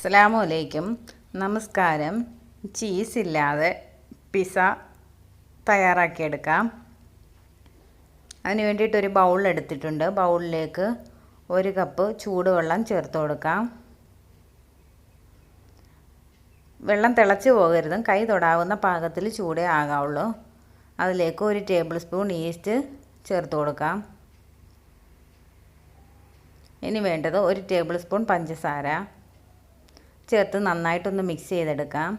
അസ്സലാമു അലൈക്കും. നമസ്കാരം. ചീസ് ഇല്ലാതെ പിസ്സ തയ്യാറാക്കിയെടുക്കാം. അതിന് വേണ്ടിയിട്ടൊരു ബൗൾ എടുത്തിട്ടുണ്ട്. ബൗളിലേക്ക് 1 കപ്പ് ചൂടുവെള്ളം ചേർത്ത് കൊടുക്കാം. വെള്ളം തിളച്ച് പോകരുതും, കൈ തൊടാവുന്ന പാകത്തിൽ ചൂടേ ആകാവുള്ളൂ. അതിലേക്ക് 1 ടേബിൾ സ്പൂൺ ഈസ്റ്റ് ചേർത്ത് കൊടുക്കാം. ഇനി വേണ്ടത് 1 ടേബിൾ സ്പൂൺ പഞ്ചസാര ചേർത്ത് നന്നായിട്ടൊന്ന് മിക്സ് ചെയ്തെടുക്കാം.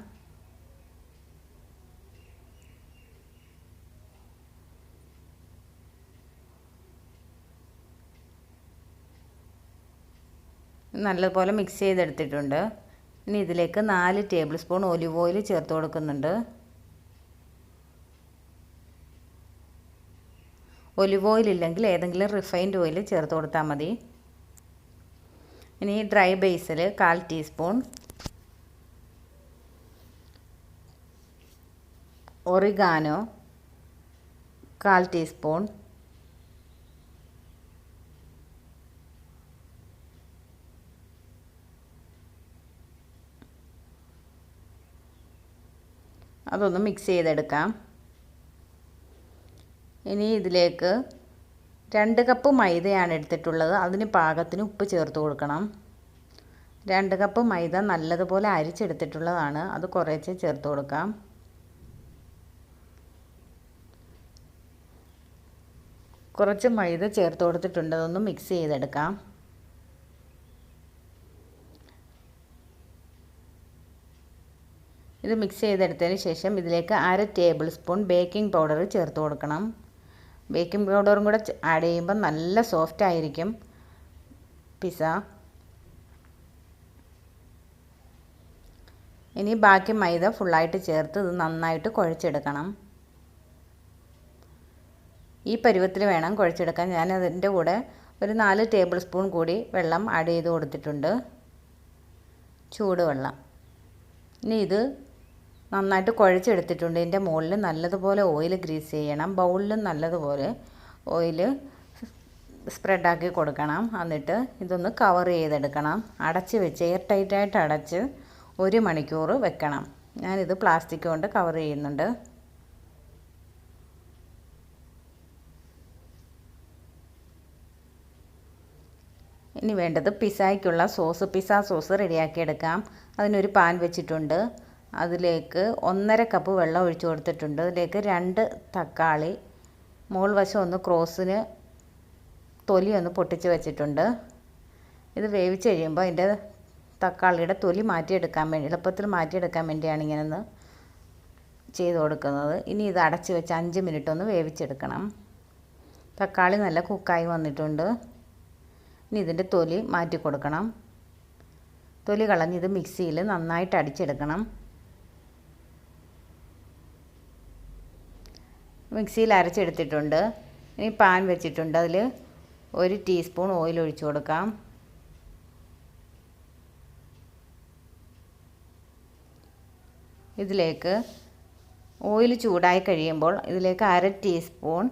നല്ലപോലെ മിക്സ് ചെയ്തെടുത്തിട്ടുണ്ട്. ഇനി ഇതിലേക്ക് 4 ടേബിൾ സ്പൂൺ ഒലിവ് ഓയിൽ ചേർത്ത് കൊടുക്കുന്നുണ്ട്. ഒലിവ് ഓയിൽ ഇല്ലെങ്കിൽ ഏതെങ്കിലും റിഫൈൻഡ് ഓയിൽ ചേർത്ത് കൊടുത്താൽ മതി. ഇനി ഡ്രൈ ബേസിൽ 1/4 ടീസ്പൂൺ, ഒറിഗാനോ 1/4 ടീസ്പൂൺ, അതൊന്ന് മിക്സ് ചെയ്തെടുക്കാം. ഇനി ഇതിലേക്ക് 2 കപ്പ് മൈദയാണ് എടുത്തിട്ടുള്ളത്. അതിന് പാകത്തിന് ഉപ്പ് ചേർത്ത് കൊടുക്കണം. 2 കപ്പ് മൈദ നല്ലതുപോലെ അരിച്ചെടുത്തിട്ടുള്ളതാണ്. അത് കുറേശ്ശെ ചേർത്ത് കൊടുക്കാം. കുറച്ച് മൈദ ചേർത്ത് കൊടുത്തിട്ടുണ്ട്. അതൊന്ന് മിക്സ് ചെയ്തെടുക്കാം. ഇത് മിക്സ് ചെയ്തെടുത്തതിന് ശേഷം ഇതിലേക്ക് 1/2 ടേബിൾ സ്പൂൺ ബേക്കിംഗ് പൗഡർ ചേർത്ത് കൊടുക്കണം. ബേക്കിംഗ് പൗഡറും കൂടെ ആഡ് ചെയ്യുമ്പോൾ നല്ല സോഫ്റ്റ് ആയിരിക്കും പിസ്സ. ഇനി ബാക്കി മൈദ ഫുള്ളായിട്ട് ചേർത്ത് ഇത് നന്നായിട്ട് കുഴച്ചെടുക്കണം. ഈ പരുവത്തിൽ വേണം കുഴച്ചെടുക്കാൻ. ഞാൻ അതിൻ്റെ കൂടെ ഒരു 4 ടേബിൾ സ്പൂൺ കൂടി വെള്ളം ആഡ് ചെയ്ത് കൊടുത്തിട്ടുണ്ട്, ചൂടുവെള്ളം. ഇനി ഇത് നന്നായിട്ട് കുഴച്ചെടുത്തിട്ടുണ്ട്. ഇതിൻ്റെ മുകളിൽ നല്ലതുപോലെ ഓയിൽ ഗ്രീസ് ചെയ്യണം. ബൗളിലും നല്ലതുപോലെ ഓയിൽ സ്പ്രെഡാക്കി കൊടുക്കണം. എന്നിട്ട് ഇതൊന്ന് കവർ ചെയ്തെടുക്കണം. അടച്ച് വെച്ച് എയർ ടൈറ്റായിട്ട് അടച്ച് 1 മണിക്കൂർ വെക്കണം. ഞാനിത് പ്ലാസ്റ്റിക് കൊണ്ട് കവർ ചെയ്യുന്നുണ്ട്. ഇനി വേണ്ടത് പിസ്സയ്ക്കുള്ള സോസ്. പിസ്സ സോസ് റെഡിയാക്കി എടുക്കാം. അതിനൊരു പാൻ വെച്ചിട്ടുണ്ട്. അതിലേക്ക് 1/2 കപ്പ് വെള്ളം ഒഴിച്ചു കൊടുത്തിട്ടുണ്ട്. അതിലേക്ക് 2 തക്കാളി മുകൾ വശം ഒന്ന് ക്രോസിന് തൊലി ഒന്ന് പൊട്ടിച്ച് വെച്ചിട്ടുണ്ട്. ഇത് വേവിച്ച് കഴിയുമ്പോൾ അതിൻ്റെ തക്കാളിയുടെ തൊലി മാറ്റിയെടുക്കാൻ വേണ്ടി, എളുപ്പത്തിൽ മാറ്റിയെടുക്കാൻ വേണ്ടിയാണ് ഇങ്ങനെയൊന്ന് ചെയ്ത് കൊടുക്കുന്നത്. ഇനി ഇത് അടച്ച് വെച്ച് 5 മിനിറ്റ് ഒന്ന് വേവിച്ചെടുക്കണം. തക്കാളി നല്ല കുക്കായി വന്നിട്ടുണ്ട്. ഇനി ഇതിൻ്റെ തൊലി മാറ്റി കൊടുക്കണം. തൊലി കളഞ്ഞ് ഇത് മിക്സിയിൽ നന്നായിട്ട് അടിച്ചെടുക്കണം. മിക്സിയിൽ അരച്ചെടുത്തിട്ടുണ്ട്. ഇനി പാൻ വെച്ചിട്ടുണ്ട്. അതിൽ 1 ടീസ്പൂൺ ഓയിൽ ഒഴിച്ചു കൊടുക്കാം. ഇതിലേക്ക് ഓയിൽ ചൂടായി കഴിയുമ്പോൾ ഇതിലേക്ക് 1/2 ടീസ്പൂൺ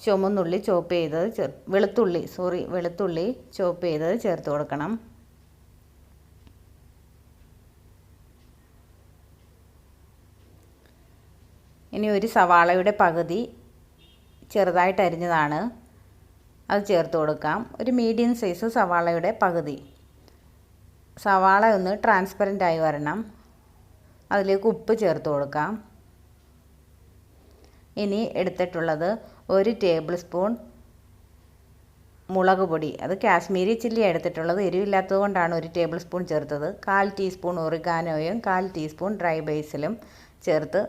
ചുമന്നുള്ളി ചോപ്പ് ചെയ്തത് വെളുത്തുള്ളി ചോപ്പ് ചെയ്തത് ചേർത്ത് കൊടുക്കണം. ഇനി ഒരു സവാളയുടെ പകുതി ചെറുതായിട്ട് അരിഞ്ഞതാണ്, അത് ചേർത്ത് കൊടുക്കാം. ഒരു മീഡിയം സൈസ് സവാളയുടെ പകുതി. സവാള ഒന്ന് ട്രാൻസ്പെറൻ്റ് ആയി വരണം. അതിലേക്ക് ഉപ്പ് ചേർത്ത് കൊടുക്കാം. ഇനി എടുത്തിട്ടുള്ളത് 1 ടേബിൾ സ്പൂൺ മുളക് പൊടി. അത് കാശ്മീരി ചില്ലി എടുത്തിട്ടുള്ളത്. എരിവില്ലാത്തത് കൊണ്ടാണ് 1 ടേബിൾ സ്പൂൺ ചേർത്തത്. 1/4 ടീസ്പൂൺ ഒറിഗാനോയും 1/4 ടീസ്പൂൺ ഡ്രൈ ബേസിലും ചേർത്ത്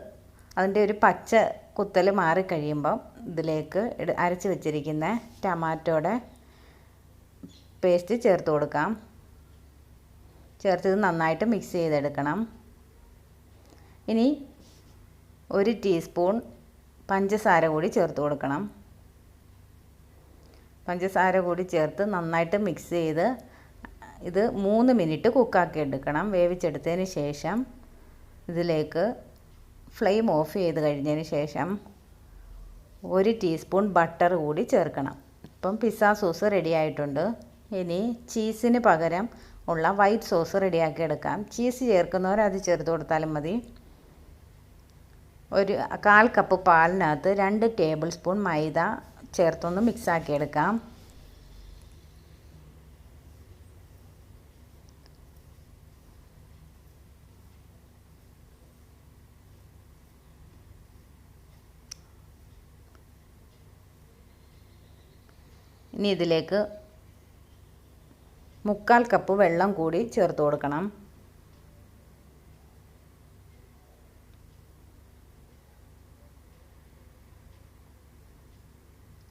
അതിൻ്റെ ഒരു പച്ച കുത്തൽ മാറിക്കഴിയുമ്പം ഇതിലേക്ക് അരച്ച് വെച്ചിരിക്കുന്ന ടൊമാറ്റോയുടെ പേസ്റ്റ് ചേർത്ത് കൊടുക്കാം. ചേർത്ത് ഇത് നന്നായിട്ട് മിക്സ് ചെയ്തെടുക്കണം. ഇനി 1 ടീസ്പൂൺ പഞ്ചസാര കൂടി ചേർത്ത് കൊടുക്കണം. പഞ്ചസാര കൂടി ചേർത്ത് നന്നായിട്ട് മിക്സ് ചെയ്ത് ഇത് 3 മിനിറ്റ് കുക്കാക്കി എടുക്കണം. വേവിച്ചെടുത്തതിന് ശേഷം ഇതിലേക്ക് ഫ്ലെയിം ഓഫ് ചെയ്ത് കഴിഞ്ഞതിന് ശേഷം 1 ടീസ്പൂൺ ബട്ടർ കൂടി ചേർക്കണം. ഇപ്പം പിസ്സ സോസ് റെഡി ആയിട്ടുണ്ട്. ഇനി ചീസിന് പകരം ഉള്ള വൈറ്റ് സോസ് റെഡിയാക്കി എടുക്കാം. ചീസ് ചേർക്കുന്നവർ അത് ചേർത്ത് കൊടുത്താലും മതി. ഒരു 1/4 കപ്പ് പാലിനകത്ത് 2 ടേബിൾ സ്പൂൺ മൈദ ചേർത്തൊന്ന് മിക്സാക്കി എടുക്കാം. ഇനി ഇതിലേക്ക് 1/4 കപ്പ് വെള്ളം കൂടി ചേർത്ത് കൊടുക്കണം.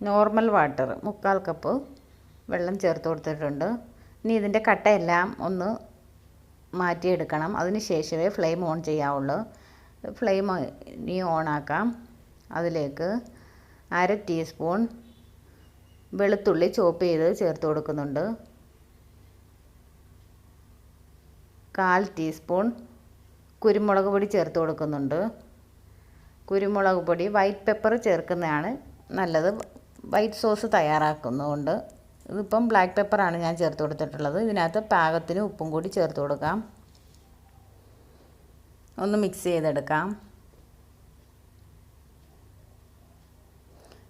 നോർമൽ വാട്ടർ 1/4 കപ്പ് വെള്ളം ചേർത്ത് കൊടുത്തിട്ടുണ്ട്. ഇനി ഇതിൻ്റെ കട്ടയെല്ലാം ഒന്ന് മാറ്റിയെടുക്കണം. അതിന് ശേഷമേ ഫ്ലെയിം ഓൺ ചെയ്യാവുള്ളൂ. ഫ്ലെയിം ഇനി ഓണാക്കാം. അതിലേക്ക് 1/2 ടീസ്പൂൺ വെളുത്തുള്ളി ചോപ്പ് ചെയ്ത് ചേർത്ത് കൊടുക്കുന്നുണ്ട്. 1/4 ടീസ്പൂൺ കുരുമുളക് പൊടി ചേർത്ത് കൊടുക്കുന്നുണ്ട്. കുരുമുളക് പൊടി വൈറ്റ് പെപ്പർ ചേർക്കുന്നതാണ് നല്ലത്, വൈറ്റ് സോസ് തയ്യാറാക്കുന്നതുകൊണ്ട്. ഇതിപ്പം ബ്ലാക്ക് പെപ്പറാണ് ഞാൻ ചേർത്ത് കൊടുത്തിട്ടുള്ളത്. ഇതിനകത്ത് പാകത്തിന് ഉപ്പും കൂടി ചേർത്ത് കൊടുക്കാം. ഒന്ന് മിക്സ് ചെയ്തെടുക്കാം.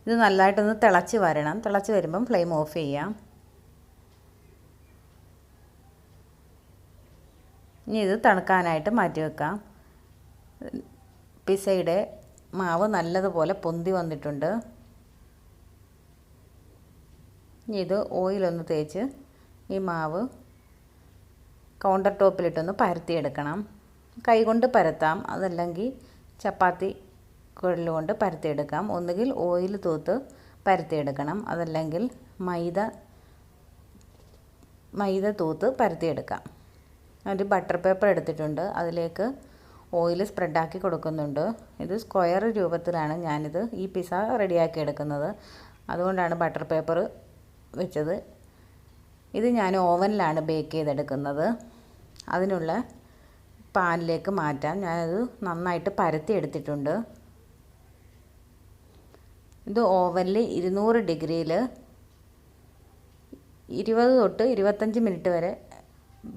ഇത് നല്ലതായിട്ടൊന്ന് തിളച്ച് വരണം. തിളച്ച് വരുമ്പം ഫ്ലെയിം ഓഫ് ചെയ്യാം. ഇനി ഇത് തണുക്കാനായിട്ട് മാറ്റി വെക്കാം. പിസയുടെ മാവ് നല്ലതുപോലെ പൊന്തി വന്നിട്ടുണ്ട്. ഇനി ഇത് ഓയിലൊന്ന് തേച്ച് ഈ മാവ് കൗണ്ടർ ടോപ്പിലിട്ടൊന്ന് പരത്തിയെടുക്കണം. കൈകൊണ്ട് പരത്താം, അതല്ലെങ്കിൽ ചപ്പാത്തി കുഴലുകൊണ്ട് പരത്തിയെടുക്കാം. ഒന്നുകിൽ ഓയിൽ തൂത്ത് പരത്തിയെടുക്കണം, അതല്ലെങ്കിൽ മൈദ തൂത്ത് പരത്തിയെടുക്കാം. ഒരു ബട്ടർ പേപ്പർ എടുത്തിട്ടുണ്ട്, അതിലേക്ക് ഓയിൽ സ്പ്രെഡാക്കി കൊടുക്കുന്നുണ്ട്. ഇത് സ്ക്വയർ രൂപത്തിലാണ് ഞാനിത് ഈ പിസ്സ റെഡിയാക്കി എടുക്കുന്നത്, അതുകൊണ്ടാണ് ബട്ടർ പേപ്പർ വെച്ചത്. ഇത് ഞാൻ ഓവനിലാണ് ബേക്ക് ചെയ്തെടുക്കുന്നത്. അതിനുള്ള പാനിലേക്ക് മാറ്റാൻ ഞാനത് നന്നായിട്ട് പരത്തി എടുത്തിട്ടുണ്ട്. ഇത് ഓവനിൽ 200 ഡിഗ്രിയിൽ 20 തൊട്ട് 25 മിനിറ്റ് വരെ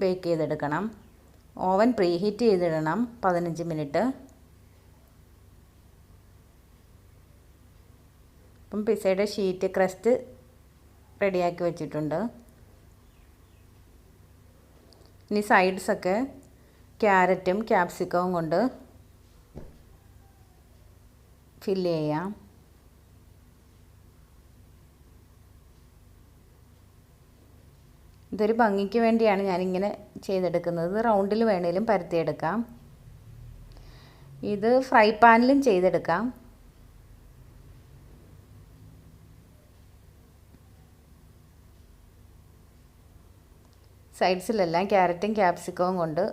ബേക്ക് ചെയ്തെടുക്കണം. ഓവൻ പ്രീഹീറ്റ് ചെയ്തിടണം 15 മിനിറ്റ്. ഇപ്പം പിസ്സയുടെ ഷീറ്റ് ക്രസ്റ്റ് റെഡിയാക്കി വെച്ചിട്ടുണ്ട്. ഇനി സൈഡ്സൊക്കെ ക്യാരറ്റും ക്യാപ്സിക്കവും കൊണ്ട് ഫില്ല് ചെയ്യാം. ഇതൊരു ഭംഗിക്ക് വേണ്ടിയാണ് ഞാനിങ്ങനെ ചെയ്തെടുക്കുന്നത്. റൗണ്ടിൽ വേണേലും പരത്തിയെടുക്കാം. ഇത് ഫ്രൈ പാനിലും ചെയ്തെടുക്കാം. സൈഡ്സിലെല്ലാം ക്യാരറ്റും ക്യാപ്സിക്കവും കൊണ്ട്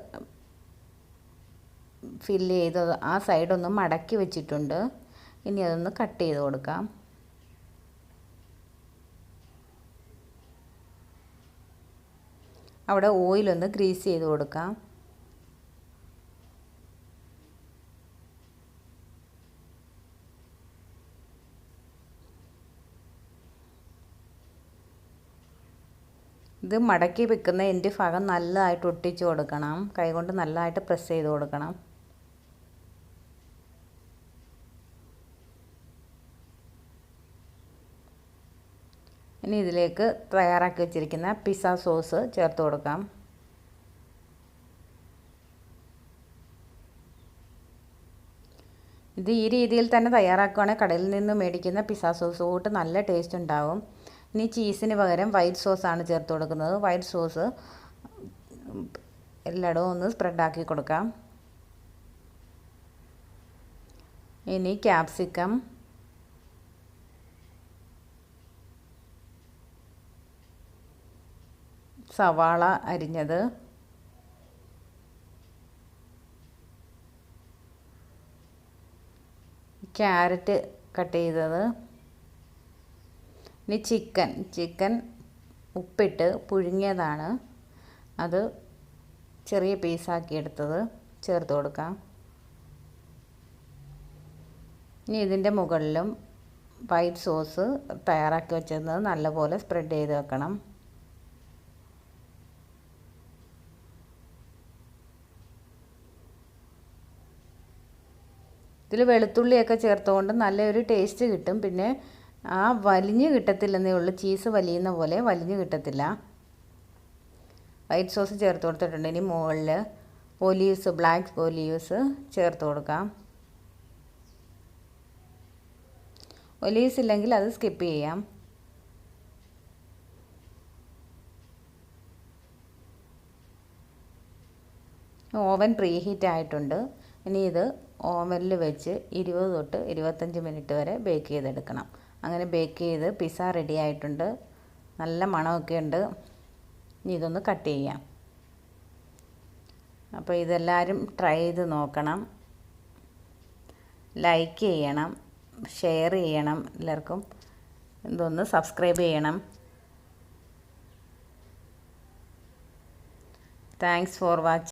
ഫില്ല് ചെയ്ത് ആ സൈഡൊന്ന് മടക്കി വെച്ചിട്ടുണ്ട്. ഇനി അതൊന്ന് കട്ട് ചെയ്ത് കൊടുക്കാം. അവിടെ ഓയിലൊന്ന് ഗ്രീസ് ചെയ്ത് കൊടുക്കാം. ഇത് മടക്കി വെക്കുന്ന എൻ്റെ ഭാഗം നല്ലതായിട്ട് ഒട്ടിച്ച് കൊടുക്കണം. കൈകൊണ്ട് നല്ലതായിട്ട് പ്രസ് ചെയ്ത് കൊടുക്കണം. ഇനി ഇതിലേക്ക് തയ്യാറാക്കി വെച്ചിരിക്കുന്ന പിസ്സ സോസ് ചേർത്ത് കൊടുക്കാം. ഇത് ഈ രീതിയിൽ തന്നെ തയ്യാറാക്കുകയാണെങ്കിൽ കടയിൽ നിന്ന് മേടിക്കുന്ന പിസ്സ സോസ് കൂട്ട് നല്ല ടേസ്റ്റ് ഉണ്ടാവും. ഇനി ചീസിന് പകരം വൈറ്റ് സോസാണ് ചേർത്ത് കൊടുക്കുന്നത്. വൈറ്റ് സോസ് എല്ലായിടവും ഒന്ന് സ്പ്രെഡാക്കി കൊടുക്കാം. ഇനി ക്യാപ്സിക്കം, സവാള അരിഞ്ഞത്, ക്യാരറ്റ് കട്ട് ചെയ്തത്, ഇനി ചിക്കൻ ഉപ്പിട്ട് പുഴുങ്ങിയതാണ്, അത് ചെറിയ പീസാക്കി എടുത്തത് ചേർത്ത് കൊടുക്കാം. ഇനി ഇതിൻ്റെ മുകളിലും വൈറ്റ് സോസ് തയ്യാറാക്കി വെച്ചത് നല്ലപോലെ സ്പ്രെഡ് ചെയ്ത് വെക്കണം. ഇതിൽ വെളുത്തുള്ളിയൊക്കെ ചേർത്തുകൊണ്ട് നല്ലൊരു ടേസ്റ്റ് കിട്ടും. പിന്നെ ആ വലിഞ്ഞ് കിട്ടത്തില്ലെന്നേ ഉള്ളൂ, ചീസ് വലിയുന്ന പോലെ വലിഞ്ഞ് കിട്ടത്തില്ല. വൈറ്റ് സോസ് ചേർത്ത് കൊടുത്തിട്ടുണ്ട്. ഇനി മുകളിൽ ഒലീവ്സ്, ബ്ലാക്ക് ഒലീവ്സ് ചേർത്ത് കൊടുക്കാം. ഒലീവ്സ് ഇല്ലെങ്കിൽ അത് സ്കിപ്പ് ചെയ്യാം. ഓവൻ പ്രീ ഹീറ്റ് ആയിട്ടുണ്ട്. ഇനി ഇത് ഓവനിൽ വെച്ച് 20 തൊട്ട് 25 മിനിറ്റ് വരെ ബേക്ക് ചെയ്തെടുക്കണം. അങ്ങനെ ബേക്ക് ചെയ്ത് പിസ്സ റെഡി ആയിട്ടുണ്ട്. നല്ല മണമൊക്കെ ഉണ്ട്. ഇനി ഇതൊന്ന് കട്ട് ചെയ്യാം. അപ്പോൾ ഇതെല്ലാവരും ട്രൈ ചെയ്ത് നോക്കണം. ലൈക്ക് ചെയ്യണം, ഷെയർ ചെയ്യണം, എല്ലാവർക്കും ഇതൊന്ന് സബ്സ്ക്രൈബ് ചെയ്യണം. Thanks for watching.